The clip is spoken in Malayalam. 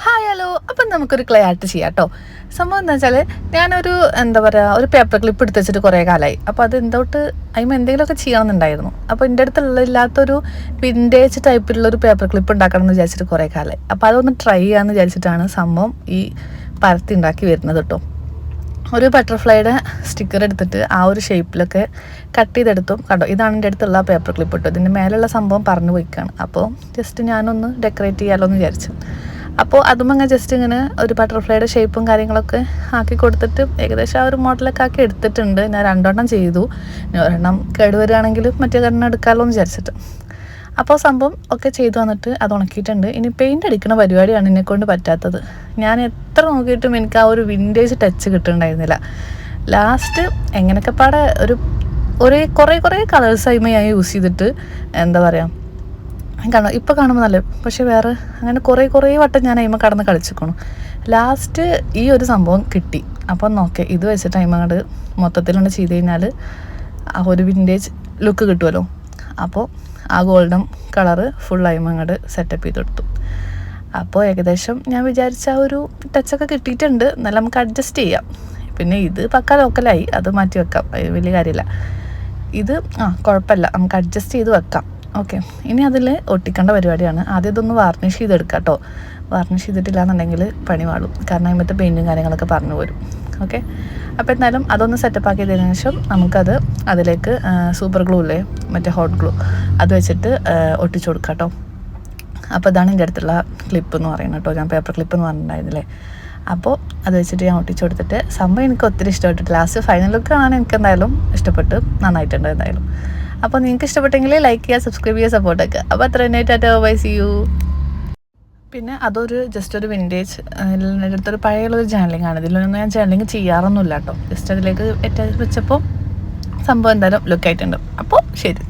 Hi hello. അപ്പം നമുക്കൊരു ക്ലേ ആർട്ട് ചെയ്യാം കേട്ടോ. സംഭവം എന്താ വെച്ചാൽ ഞാനൊരു ഒരു പേപ്പർ ക്ലിപ്പ് എടുത്ത് വെച്ചിട്ട് കുറേ കാലമായി. അപ്പോൾ അത് എന്തോട്ട് അതിന് എന്തെങ്കിലുമൊക്കെ ചെയ്യണമെന്നുണ്ടായിരുന്നു. അപ്പോൾ എൻ്റെ അടുത്തുള്ള ഇല്ലാത്തൊരു വിൻറ്റേജ് ടൈപ്പിലുള്ളൊരു പേപ്പർ ക്ലിപ്പ് ഉണ്ടാക്കണം എന്ന് വിചാരിച്ചിട്ട് കുറേ കാലമായി. അപ്പോൾ അതൊന്ന് ട്രൈ ചെയ്യാമെന്ന് വിചാരിച്ചിട്ടാണ് സംഭവം ഈ പരത്തി ഉണ്ടാക്കി വരുന്നത് കേട്ടോ. ഒരു ബട്ടർഫ്ലൈയുടെ സ്റ്റിക്കർ എടുത്തിട്ട് ആ ഒരു ഷേപ്പിലൊക്കെ കട്ട് ചെയ്തെടുത്തും കണ്ടോ. ഇതാണ് എൻ്റെ അടുത്തുള്ള പേപ്പർ ക്ലിപ്പ് കേട്ടോ. ഇതിൻ്റെ മേലുള്ള സംഭവം പറഞ്ഞു പോയിക്കാണ്. അപ്പോൾ ജസ്റ്റ് ഞാനൊന്ന് ഡെക്കറേറ്റ് ചെയ്യാമല്ലോ എന്ന് വിചാരിച്ചു. അപ്പോൾ അതും അങ്ങനെ ജസ്റ്റ് ഇങ്ങനെ ഒരു ബട്ടർഫ്ലൈയുടെ ഷേപ്പും കാര്യങ്ങളൊക്കെ ആക്കി കൊടുത്തിട്ട് ഏകദേശം ആ ഒരു മോഡലൊക്കെ ആക്കി എടുത്തിട്ടുണ്ട്. ഞാൻ 2 എണ്ണം ചെയ്തു. ഇനി ഒരെണ്ണം കേടുവരികയാണെങ്കിലും മറ്റേ ഒരെണ്ണം എടുക്കാമല്ലോ എന്ന് വിചാരിച്ചിട്ട്. അപ്പോൾ സംഭവം ഒക്കെ ചെയ്തു വന്നിട്ട് അത് ഉണക്കിയിട്ടുണ്ട്. ഇനി പെയിൻ്റ് അടിക്കുന്ന പരിപാടിയാണ് എന്നെക്കൊണ്ട് പറ്റാത്തത്. ഞാൻ എത്ര നോക്കിയിട്ടും എനിക്ക് ആ ഒരു വിൻറ്റേജ് ടച്ച് കിട്ടുന്നുണ്ടായിരുന്നില്ല. ലാസ്റ്റ് എങ്ങനെയൊക്കെ പാടെ കുറേ കളേഴ്സായി ഞാൻ യൂസ് ചെയ്തിട്ട് കാണാം. ഇപ്പോൾ കാണുമ്പോൾ നല്ല, പക്ഷെ വേറെ അങ്ങനെ കുറേ വട്ടം ഞാൻ അതിമ കടന്ന് കളിച്ചിരിക്കണം. ലാസ്റ്റ് ഈ ഒരു സംഭവം കിട്ടി. അപ്പം നോക്കെ ഇത് വെച്ചിട്ട് അതിമ അങ്ങോട്ട് മൊത്തത്തിലൊന്ന് ചെയ്ത് കഴിഞ്ഞാൽ ആ ഒരു വിൻറ്റേജ് ലുക്ക് കിട്ടുമല്ലോ. അപ്പോൾ ആ ഗോൾഡൻ കളറ് ഫുൾ അതിമ അങ്ങോട്ട് സെറ്റപ്പ് ചെയ്തെടുത്തു. അപ്പോൾ ഏകദേശം ഞാൻ വിചാരിച്ച ആ ഒരു ടച്ചൊക്കെ കിട്ടിയിട്ടുണ്ട്. എന്നാലും നമുക്ക് അഡ്ജസ്റ്റ് ചെയ്യാം. പിന്നെ ഇത് പക്ക ലോക്കലായി, അത് മാറ്റി വെക്കാം, വലിയ കാര്യമില്ല. ഇത് കുഴപ്പമില്ല, നമുക്ക് അഡ്ജസ്റ്റ് ചെയ്ത് വെക്കാം. ഓക്കെ, ഇനി അതിൽ ഒട്ടിക്കേണ്ട പരിപാടിയാണ്. ആദ്യം ഇതൊന്ന് വാർണിഷ് ചെയ്തെടുക്കാം കേട്ടോ. വാർണിഷ് ചെയ്തിട്ടില്ല എന്നുണ്ടെങ്കിൽ പണി പാടും, കാരണം അതിമത്തെ പെയിൻറ്റും കാര്യങ്ങളൊക്കെ പറഞ്ഞു പോരും. ഓക്കെ, അപ്പോൾ എന്തായാലും അതൊന്ന് സെറ്റപ്പ് ആക്കിയതിനു ശേഷം നമുക്കത് അതിലേക്ക് സൂപ്പർ ഗ്ലൂ ഇല്ലേ, മറ്റേ ഹോട്ട് ഗ്ലൂ, അത് വെച്ചിട്ട് ഒട്ടിച്ചു കൊടുക്കാം കേട്ടോ. അപ്പോൾ ഇതാണ് എൻ്റെ അടുത്തുള്ള ക്ലിപ്പ് എന്ന് പറയുന്നത് കേട്ടോ. ഞാൻ പേപ്പർ ക്ലിപ്പ് എന്ന് പറഞ്ഞിട്ടുണ്ടായിരുന്നില്ലേ. അപ്പോൾ അത് വെച്ചിട്ട് ഞാൻ ഒട്ടിച്ചു കൊടുത്തിട്ട് സംഭവം എനിക്ക് ഒത്തിരി ഇഷ്ടപ്പെട്ടിട്ട് ലാസ്റ്റ് ഫൈനൽ ലുക്ക് കാണാൻ എനിക്ക് എന്തായാലും ഇഷ്ടപ്പെട്ട് നന്നായിട്ടുണ്ട് എന്തായാലും. അപ്പോൾ നിങ്ങൾക്ക് ഇഷ്ടപ്പെട്ടെങ്കിൽ ലൈക്ക് ചെയ്യുക, സബ്സ്ക്രൈബ് ചെയ്യുക, സപ്പോർട്ട് ആക്കുക. അപ്പോൾ അത്ര തന്നെ, ടാറ്റാ ബൈ, സീ യു. പിന്നെ അതൊരു ജസ്റ്റ് ഒരു വിൻറ്റേജ് എൻ്റെ അടുത്തൊരു പഴയുള്ളൊരു ചാനലിംഗ് ആണ്. ഇതിലൊന്നും ഞാൻ ചാനലിംഗ് ചെയ്യാറൊന്നുമില്ല കേട്ടോ. ജസ്റ്റ് അതിലേക്ക് വെച്ചപ്പോൾ സംഭവം എന്തായാലും ലുക്കായിട്ടുണ്ട്. അപ്പോൾ ശരി.